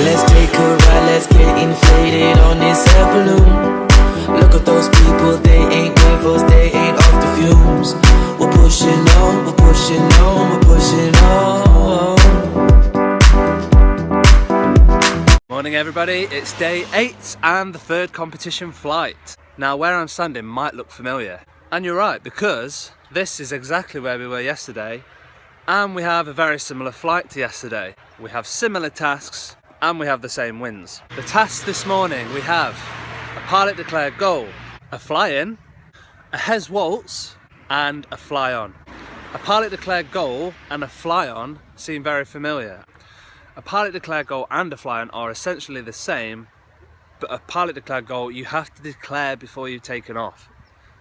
let's take a ride, let's get inflated on this air balloon. Look at those people, they ain't with us, they ain't off the fumes. We're pushing on, we're pushing on, we're pushing on. Morning everybody, it's day 8 and the third competition flight. Now where I'm standing might look familiar, and you're right, because this is exactly where we were yesterday, and we have a very similar flight to yesterday. We have similar tasks and we have the same wins. The tasks this morning, we have a pilot declared goal, a fly-in, a Hez waltz and a fly-on. A pilot declared goal and a fly-on seem very familiar. A pilot declared goal and a fly-on are essentially the same, but a pilot declared goal you have to declare before you've taken off.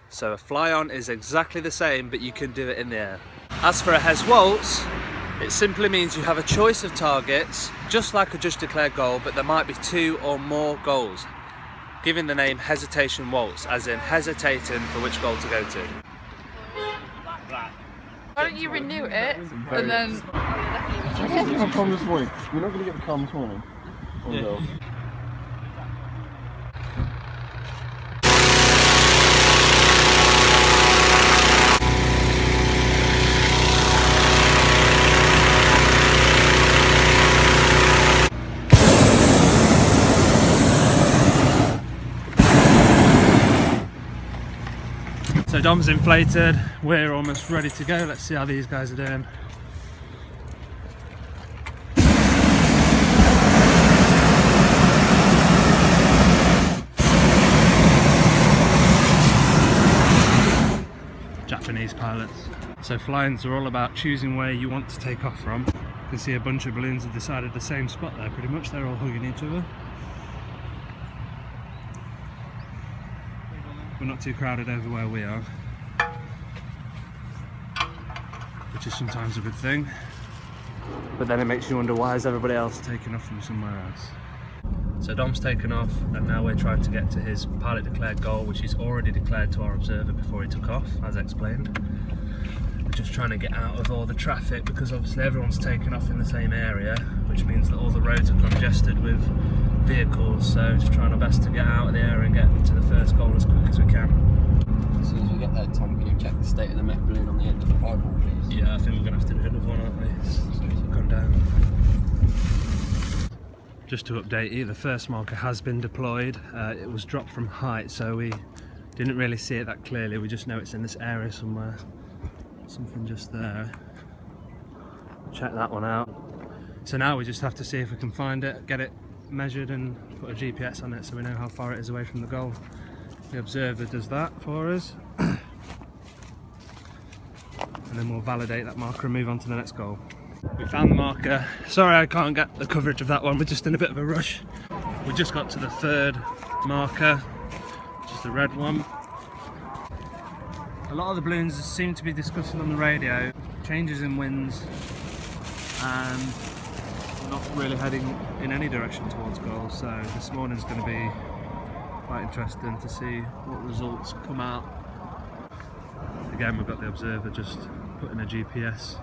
So a fly-on is exactly the same, but you can do it in the air. As for a Hez waltz, it simply means you have a choice of targets, just like a just declared goal, but there might be 2 or more goals, giving the name hesitation waltz, as in hesitating for which goal to go to. Why don't you renew it and then... I'm calm this morning. You're not going to get the calm this morning. Oh, yeah. No. So Dom's inflated, we're almost ready to go. Let's see how these guys are doing. Japanese pilots. So fly-ins are all about choosing where you want to take off from. You can see a bunch of balloons have decided the same spot there pretty much, they're all hugging each other. We're not too crowded over where we are, which is sometimes a good thing, but then it makes you wonder, why is everybody else taking off from somewhere else? So Dom's taken off and now we're trying to get to his pilot declared goal, which he's already declared to our observer before he took off, as explained. We're just trying to get out of all the traffic because obviously everyone's taken off in the same area, which means that all the roads are congested with vehicles, so just trying our best to get out of the area and get to the first goal as quick as we can. As soon as we get there, Tom, can you check the state of the mech balloon on the end of the fireball, please? Yeah, I think we're going to have to do another one, aren't we? It's gone down. Just to update you, the first marker has been deployed. It was dropped from height, so we didn't really see it that clearly. We just know it's in this area somewhere. Something just there. Check that one out. So now we just have to see if we can find it, get it measured and put a GPS on it so we know how far it is away from the goal. The observer does that for us. And then we'll validate that marker and move on to the next goal. We found the marker. Sorry I can't get the coverage of that one, we're just in a bit of a rush. We just got to the third marker, which is the red one. A lot of the balloons seem to be discussing on the radio changes in winds and not really heading in any direction towards goal, so this morning's going to be quite interesting to see what results come out. Again, we've got the observer just putting a GPS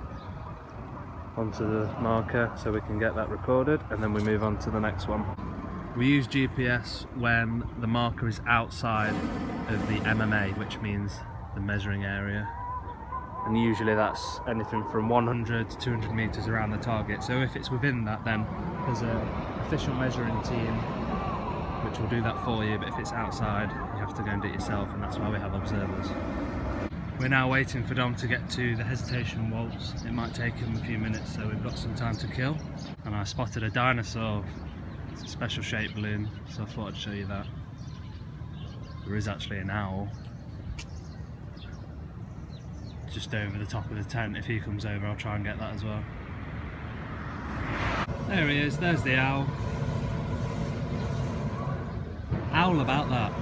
onto the marker so we can get that recorded, and then we move on to the next one. We use GPS when the marker is outside of the MMA, which means the measuring area, and usually that's anything from 100 to 200 meters around the target. So if it's within that, then there's an official measuring team which will do that for you, but if it's outside you have to go and do it yourself, and that's why we have observers. We're now waiting for Dom to get to the hesitation waltz. It might take him a few minutes, so we've got some time to kill. And I spotted a dinosaur. It's a special shaped balloon, so I thought I'd show you that. There is actually an owl just over the top of the tent. If he comes over, I'll try and get that as well. There he is, there's the owl. Owl about that.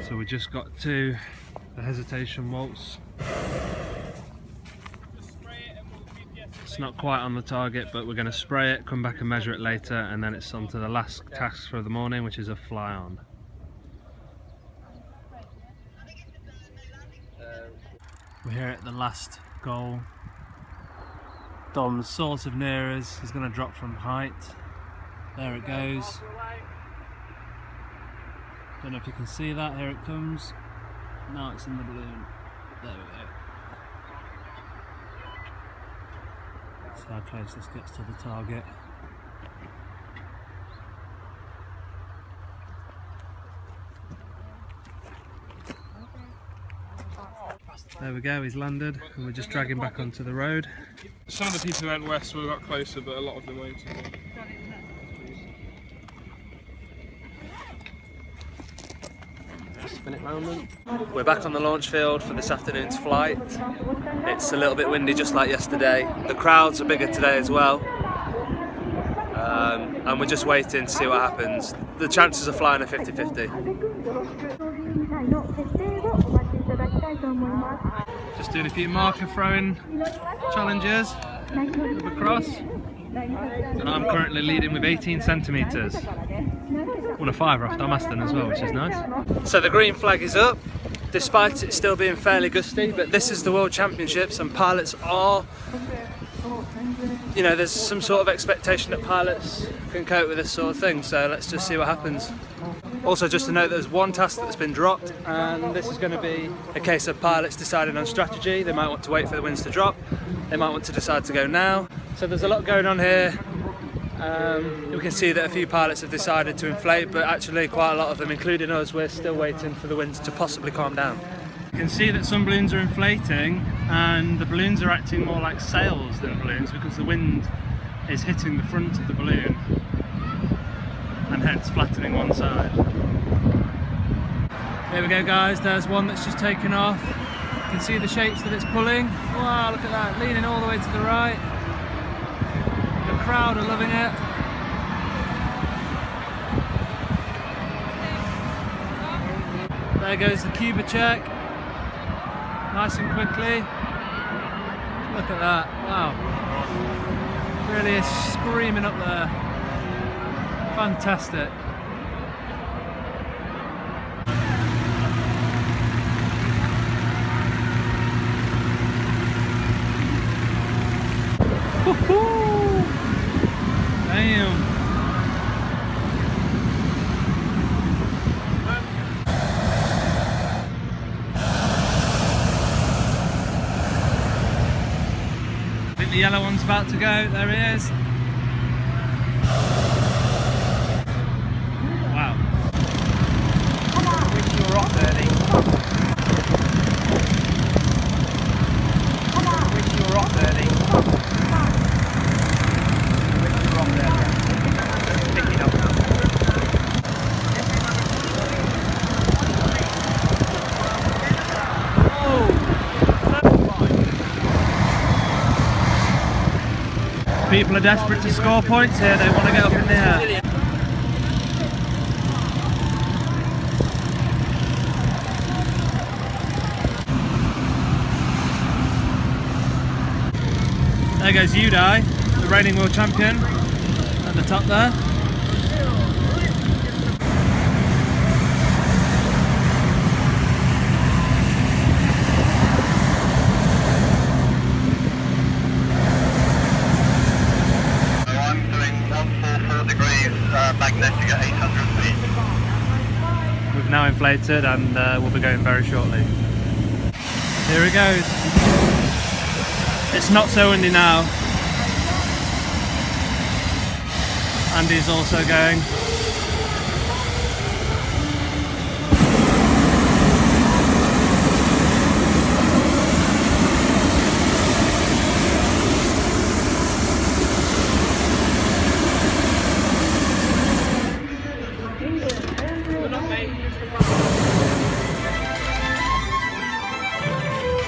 So we just got to the hesitation waltz. It's not quite on the target, but we're going to spray it, come back and measure it later, and then it's on to the last task for the morning, which is a fly on. We're here at the last goal. Dom's sort of near us. He's going to drop from height. There it goes. Don't know if you can see that. Here it comes. Now it's in the balloon. There we go. That's how close this gets to the target. There we go, he's landed and we're just dragging back onto the road. Some of the people went west, we got closer, but a lot of them went. Spin it round then. We're back on the launch field for this afternoon's flight. It's a little bit windy just like yesterday. The crowds are bigger today as well. And we're just waiting to see what happens. The chances of flying are 50-50. Just doing a few marker throwing challenges. Move across. And I'm currently leading with 18 centimetres. Won a fiver off Dom Aston as well, which is nice. So the green flag is up, despite it still being fairly gusty, but this is the World Championships and pilots are, you know, there's some sort of expectation that pilots can cope with this sort of thing, so let's just see what happens. Also, just to note, there's one task that's been dropped, and this is going to be a case of pilots deciding on strategy. They might want to wait for the winds to drop, they might want to decide to go now. So there's a lot going on here. We can see that a few pilots have decided to inflate, but actually quite a lot of them, including us, we're still waiting for the winds to possibly calm down. You can see that some balloons are inflating and the balloons are acting more like sails than balloons because the wind is hitting the front of the balloon and hence flattening one side. Here we go guys, there's one that's just taken off. You can see the shapes that it's pulling. Wow, look at that, leaning all the way to the right. The crowd are loving it. There goes the Cuba check. Nice and quickly. Look at that, wow. Really is screaming up there. Fantastic. Woohoo! Damn. I think the yellow one's about to go. There he is. Wow. Wish you were off early. Wish you were off early. Picking up now. People are desperate to score points here, they want to get up in the air. There goes Udai, the reigning world champion, at the top there. I'm doing 144 degrees magnetic at 800 feet. We've now inflated and we'll be going very shortly. Here it goes. It's not so windy now. Andy's also going.